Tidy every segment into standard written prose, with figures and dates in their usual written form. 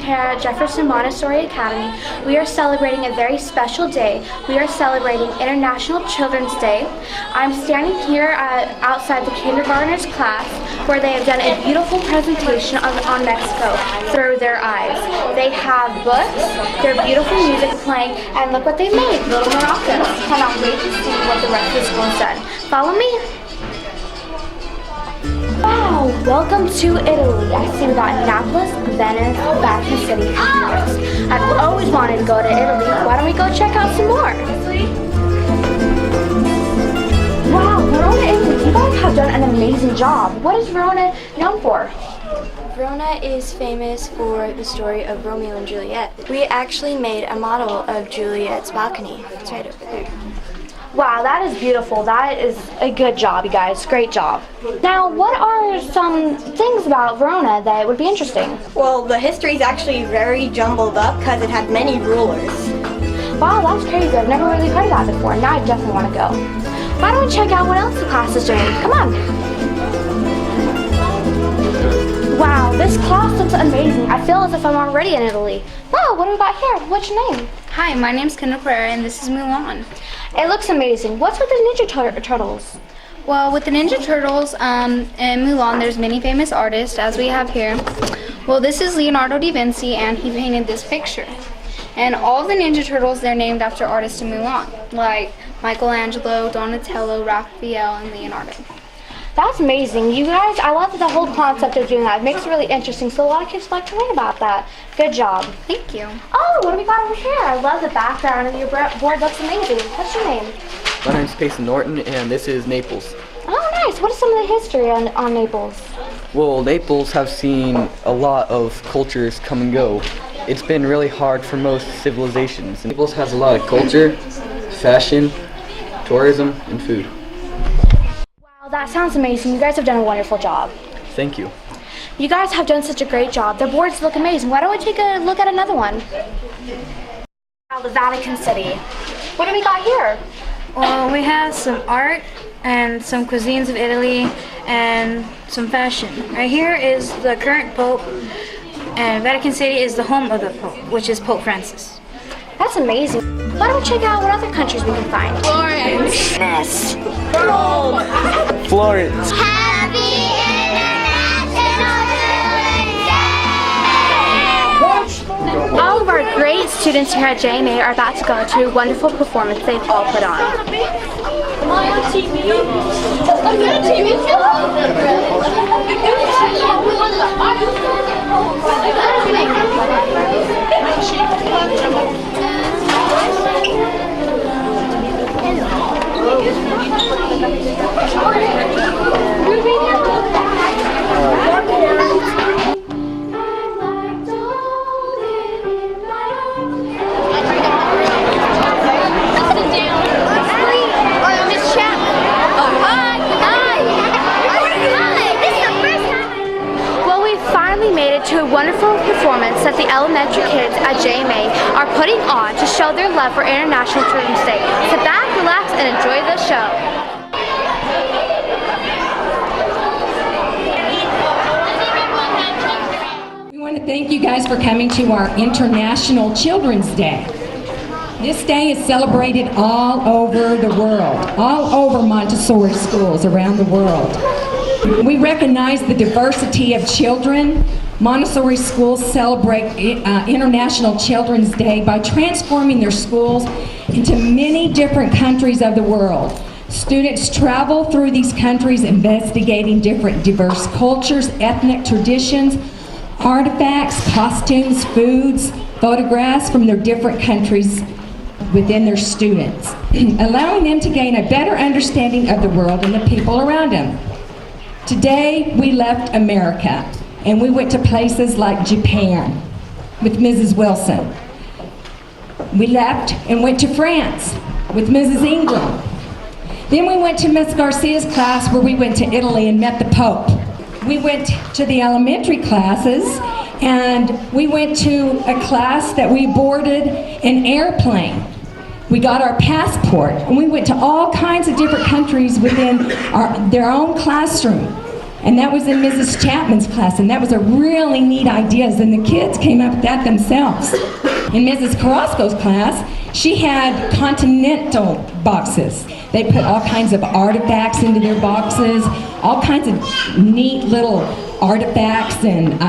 Here at Jefferson Montessori Academy, we are celebrating a very special day. We are celebrating International Children's Day. I'm standing here outside the kindergartners class where they have done a beautiful presentation on Mexico through their eyes. They have books, their beautiful music playing, and look what they've made, little maracas. Cannot wait to see what the rest of the school has done. Follow me. Wow, welcome to Italy. I see we got Naples, Venice, Vatican City, and Paris. I've always wanted to go to Italy. Why don't we go check out some more? Wow, Verona, Italy. You guys have done an amazing job. What is Verona known for? Verona is famous for the story of Romeo and Juliet. We actually made a model of Juliet's balcony. It's right over there. Wow, that is beautiful. That is a good job, you guys. Great job. Now, what are some things about Verona that would be interesting? Well, the history is actually very jumbled up because it had many rulers. Wow, that's crazy. I've never really heard of that before. Now I definitely want to go. Why don't we check out what else the class is doing? Come on. Wow, this class looks amazing. I feel as if I'm already in Italy. Wow, what do we got here? What's your name? Hi, my name's Kendall Pereira and this is Mulan. It looks amazing. What's with the Ninja Turtles? Well, with the Ninja Turtles and Mulan, there's many famous artists, as we have here. Well, this is Leonardo da Vinci, and he painted this picture. And all the Ninja Turtles, they're named after artists in Mulan, like Michelangelo, Donatello, Raphael, and Leonardo. That's amazing. You guys, I love the whole concept of doing that. It makes it really interesting, so a lot of kids like to learn about that. Good job. Thank you. Oh, what do we got over here? I love the background of your board. Looks amazing. What's your name? My name's Payson Norton, and this is Naples. Oh, nice. What is some of the history on Naples? Well, Naples have seen a lot of cultures come and go. It's been really hard for most civilizations. Naples has a lot of culture, fashion, tourism, and food. Wow, that sounds amazing. You guys have done a wonderful job. Thank you. You guys have done such a great job. The boards look amazing. Why don't we take a look at another one? Now, the Vatican City. What do we got here? Well, we have some art and some cuisines of Italy and some fashion. Right here is the current Pope, and Vatican City is the home of the Pope, which is Pope Francis. That's amazing. Why don't we check out what other countries we can find? Florence. Venice. Rome. Florence. Happy All of our great students here at JMA are about to go to a wonderful performance they've all put on. Am I on TV? To a wonderful performance that the elementary kids at JMA are putting on to show their love for International Children's Day. Sit back, relax, and enjoy the show. We want to thank you guys for coming to our International Children's Day. This day is celebrated all over the world, all over Montessori schools around the world. We recognize the diversity of children. Montessori schools celebrate International Children's Day by transforming their schools into many different countries of the world. Students travel through these countries investigating different diverse cultures, ethnic traditions, artifacts, costumes, foods, photographs from their different countries within their students, allowing them to gain a better understanding of the world and the people around them. Today, we left America and we went to places like Japan with Mrs. Wilson. We left and went to France with Mrs. Ingram. Then we went to Miss Garcia's class where we went to Italy and met the Pope. We went to the elementary classes and we went to a class that we boarded an airplane. We got our passport, and we went to all kinds of different countries within their own classroom. And that was in Mrs. Chapman's class, and that was a really neat idea, and the kids came up with that themselves. In Mrs. Carrasco's class, she had continental boxes. They put all kinds of artifacts into their boxes, all kinds of neat little artifacts and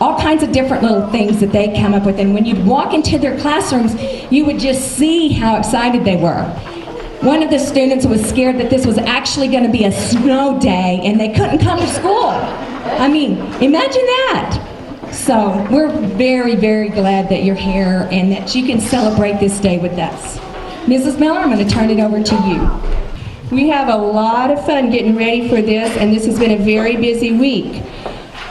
all kinds of different little things that they come up with. And when you'd walk into their classrooms, you would just see how excited they were. One of the students was scared that this was actually going to be a snow day and they couldn't come to school. I mean, imagine that. So we're very, very glad that you're here and that you can celebrate this day with us. Mrs. Miller, I'm going to turn it over to you. We have a lot of fun getting ready for this, and this has been a very busy week.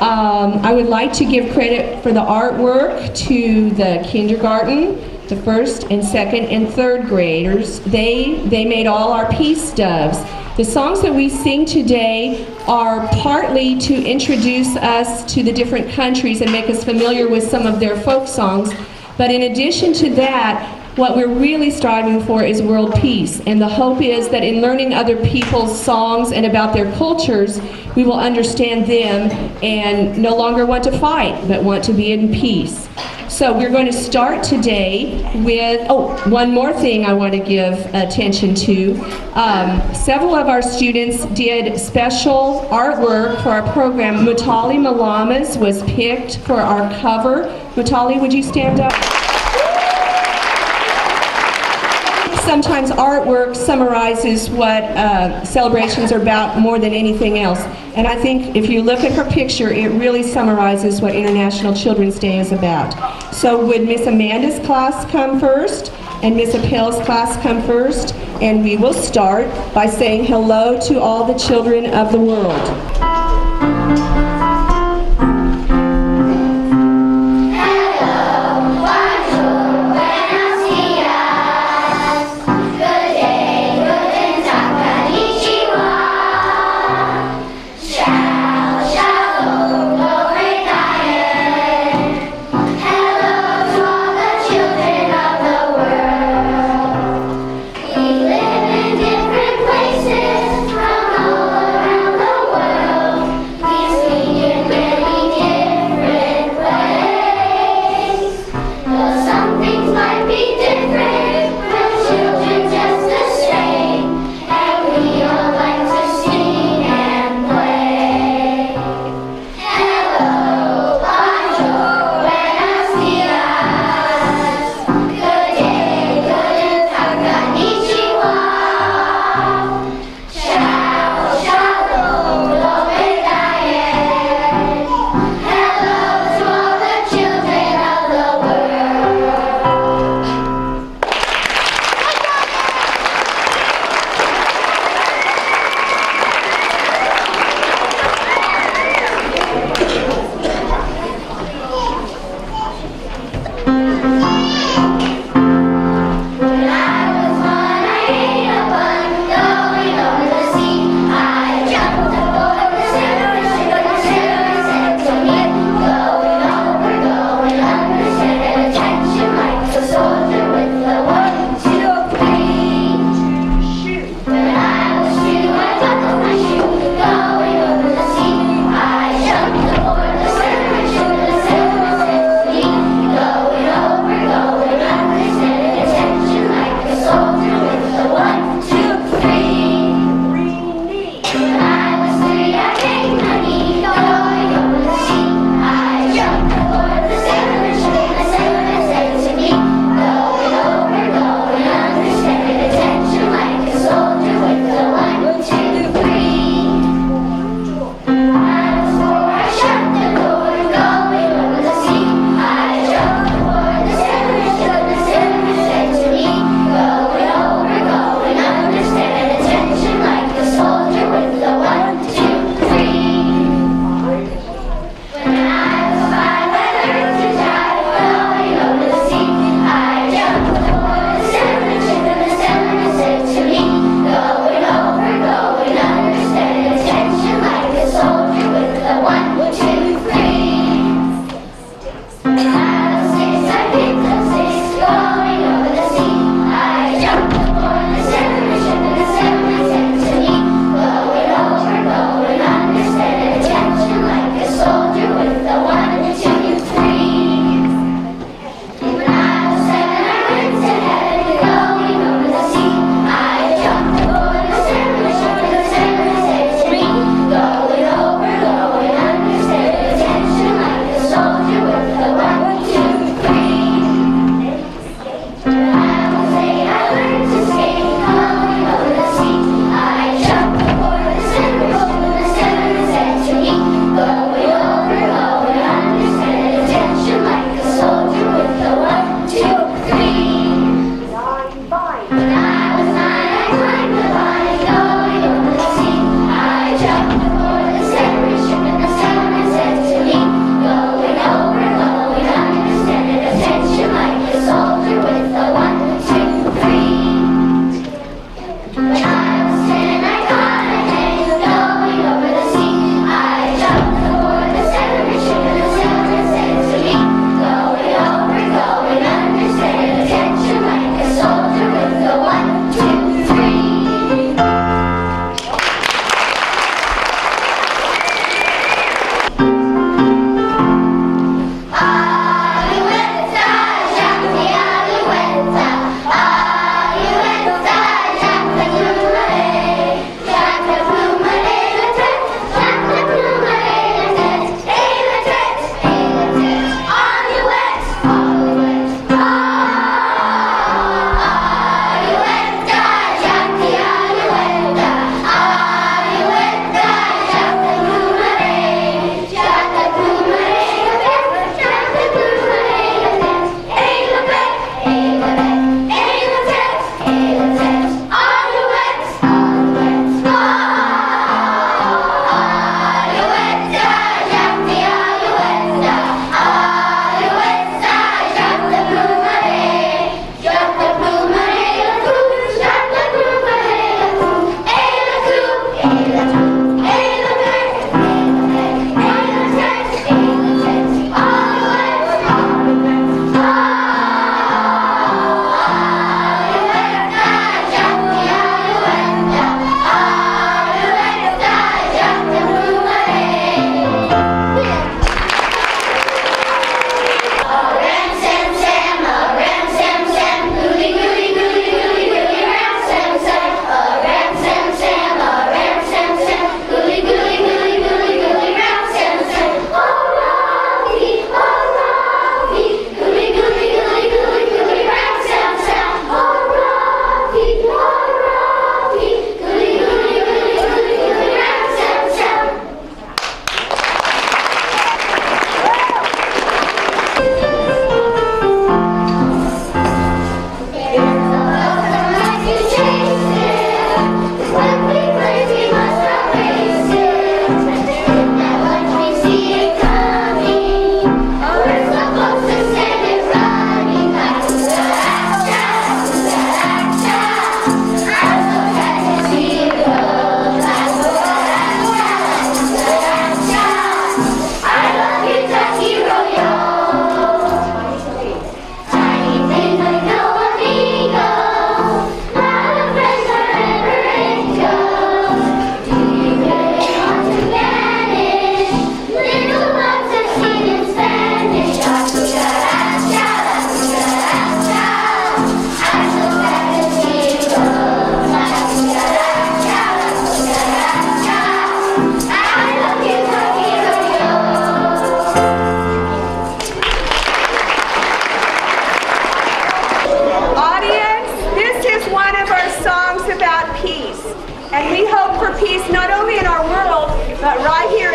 I would like to give credit for the artwork to the kindergarten, the first and second and third graders. They made all our peace doves. The songs that we sing today are partly to introduce us to the different countries and make us familiar with some of their folk songs. But in addition to that, what we're really striving for is world peace. And the hope is that in learning other people's songs and about their cultures, we will understand them and no longer want to fight, but want to be in peace. So we're going to start today with, one more thing I want to give attention to. Several of our students did special artwork for our program. Mutali Malamas was picked for our cover. Mutali, would you stand up? Sometimes artwork summarizes what celebrations are about more than anything else. And I think if you look at her picture, it really summarizes what International Children's Day is about. So would Miss Amanda's class come first and Miss Appel's class come first? And we will start by saying hello to all the children of the world. We live in different places from all around the world.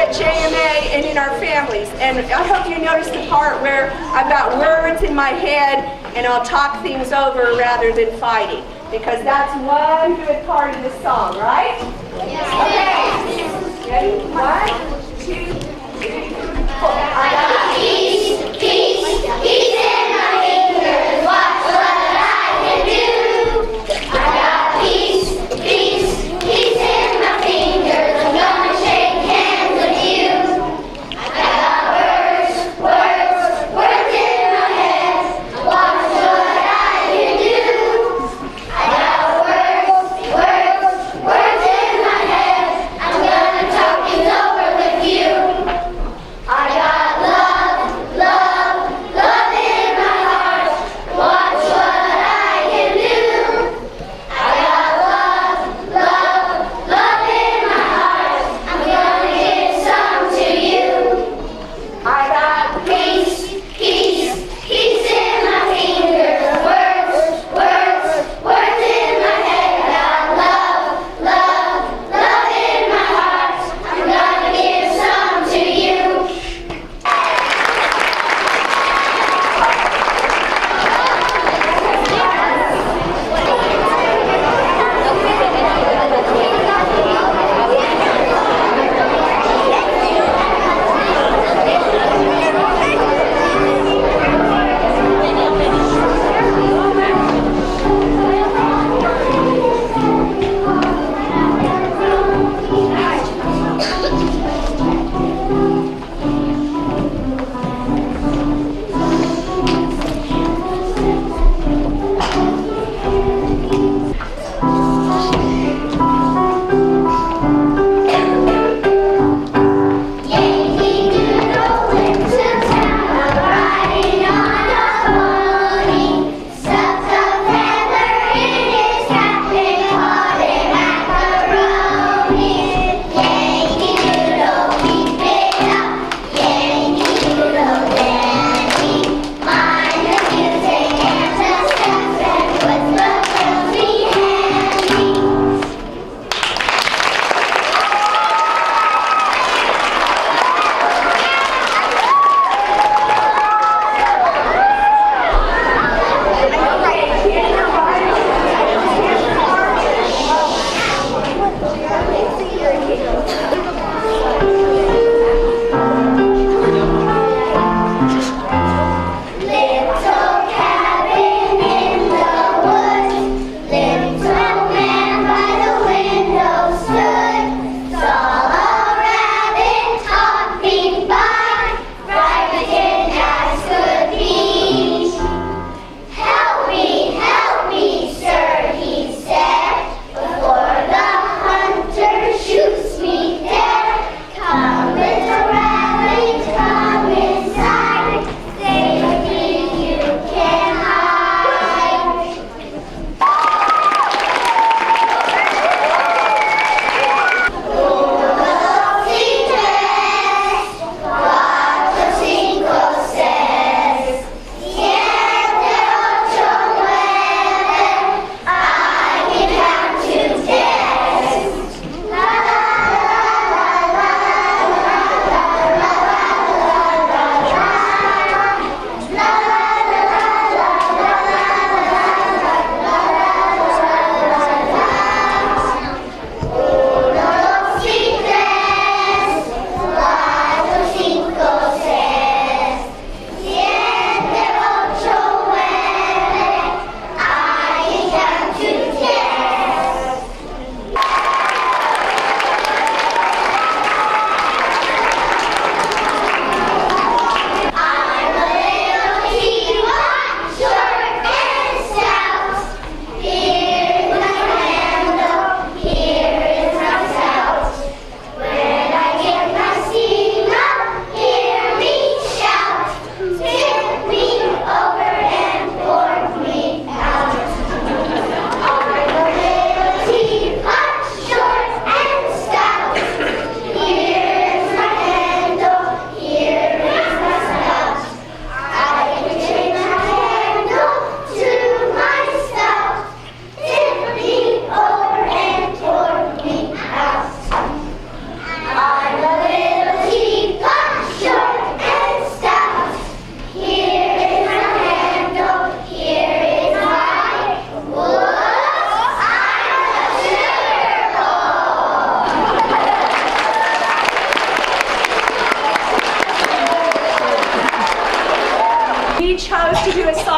at JMA and in our families. And I hope you noticed the part where I've got words in my head and I'll talk things over rather than fighting. Because that's one good part of the song, right? Okay. Ready? 1, 2, 3, 4. I got Peace in my fingers. Watch what I can do. I got peace in my fingers. I'm gonna shake hands with you. I got words in my head. Watch what I can do. I got words in my head. I'm gonna talk it over with you. I got love in my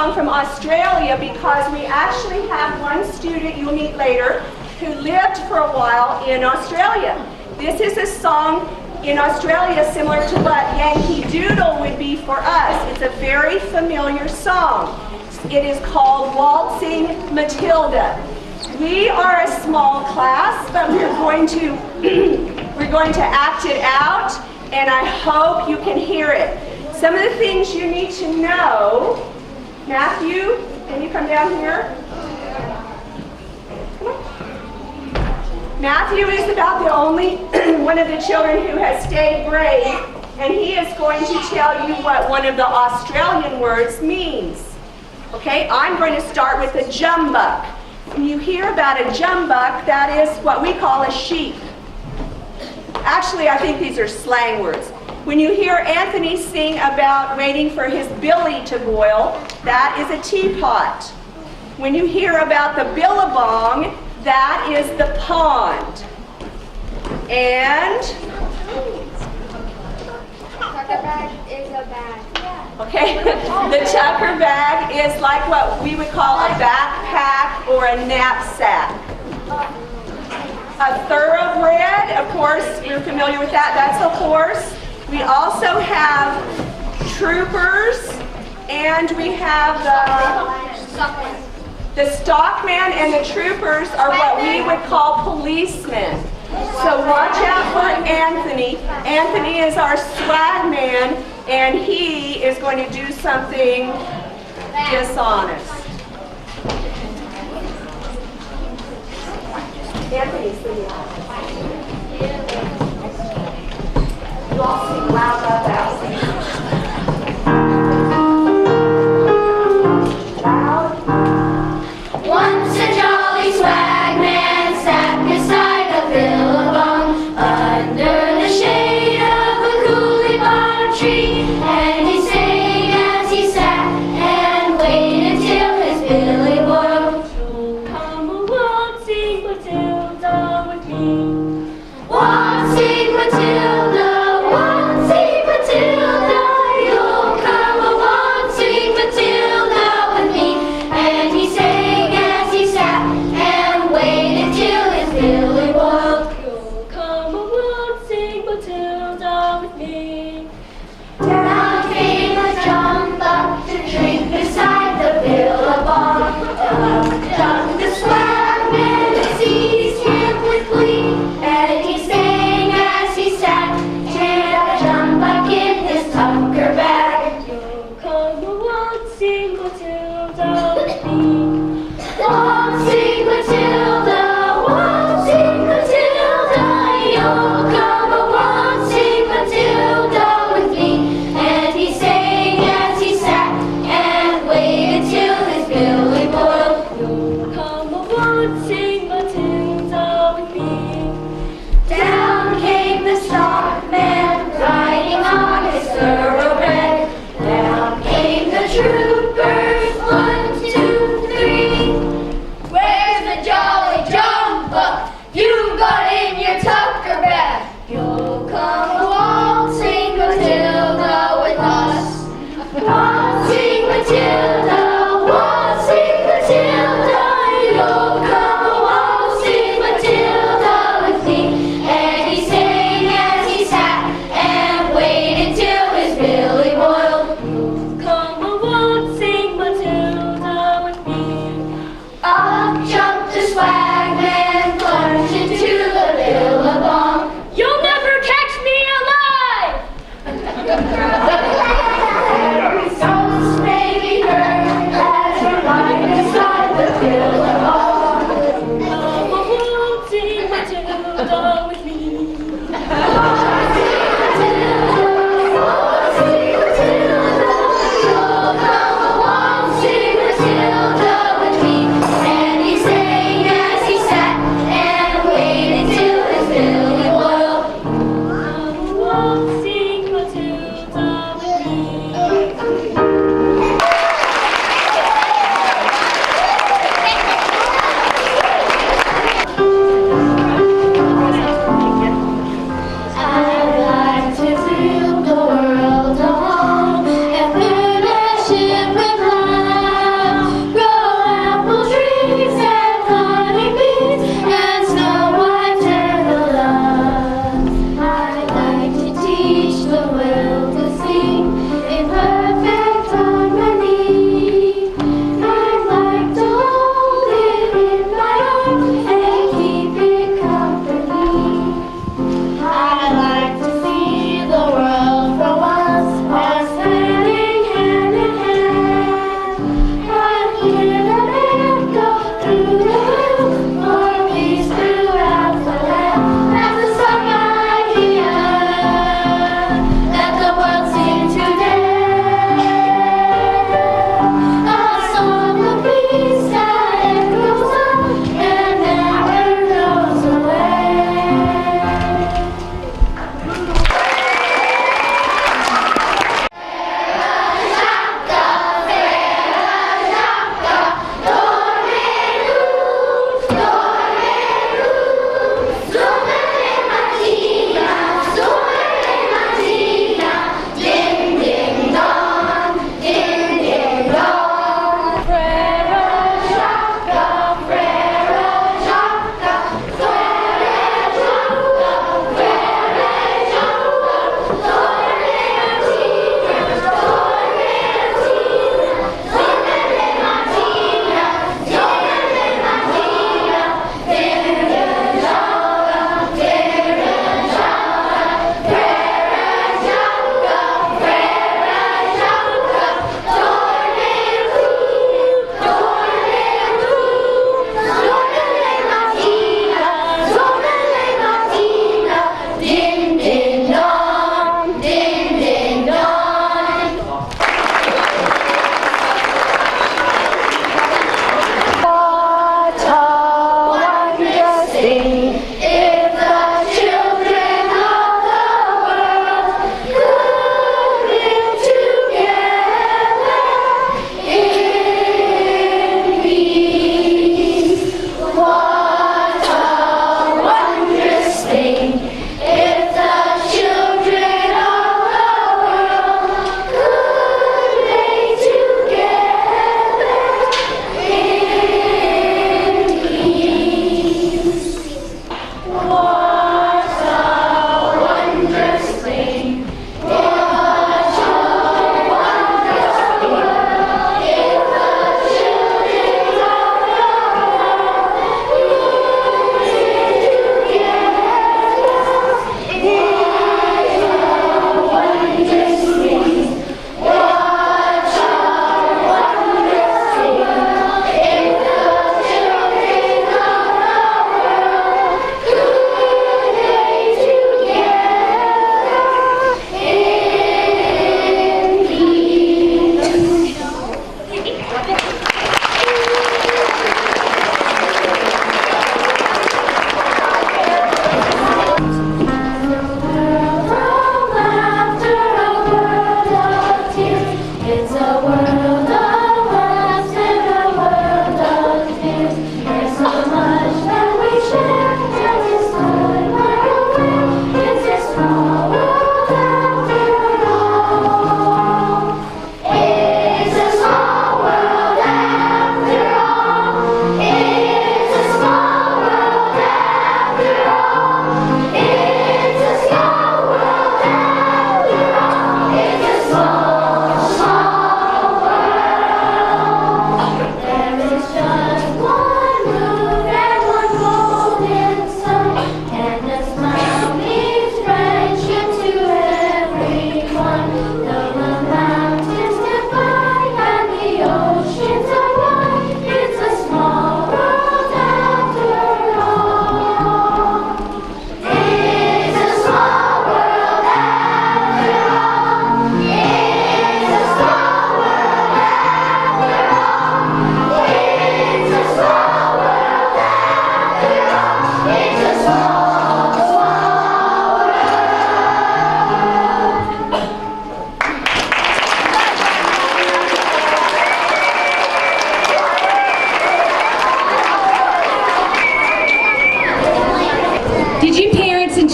song from Australia because we actually have one student you'll meet later who lived for a while in Australia. This is a song in Australia similar to what Yankee Doodle would be for us. It's a very familiar song. It is called Waltzing Matilda. We are a small class, but we're going to act it out, and I hope you can hear it. Some of the things you need to know. Matthew, can you come down here? Matthew is about the only one of the children who has stayed brave, and he is going to tell you what one of the Australian words means. Okay, I'm going to start with a jumbuck. When you hear about a jumbuck, that is what we call a sheep. Actually, I think these are slang words. When you hear Anthony sing about waiting for his billy to boil, that is a teapot. When you hear about the billabong, that is the pond. And Tucker bag is a bag. okay, the tucker bag is like what we would call a backpack or a knapsack. A thoroughbred, of course, we're familiar with that. That's a horse. We also have troopers, and we have the stockman and the troopers are what we would call policemen. So watch out for Anthony. Anthony is our swag man, and he is going to do something dishonest. Anthony's singing. You all sing loud, loud, loud. Once a jolly swagman sat beside a billabong under the shade of a coolie bottom tree, and he sang as he sat and waited till his billy boiled. Come along, sing Matilda with me.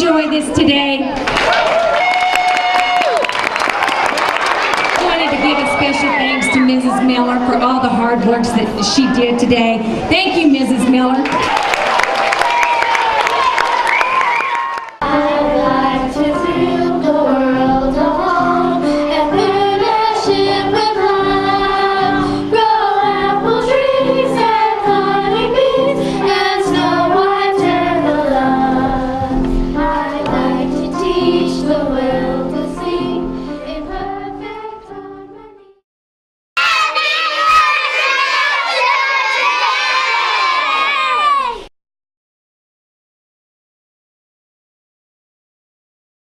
enjoy this today? I wanted to give a special thanks to Mrs. Miller for all the hard work that she did today. Thank you, Mrs. Miller.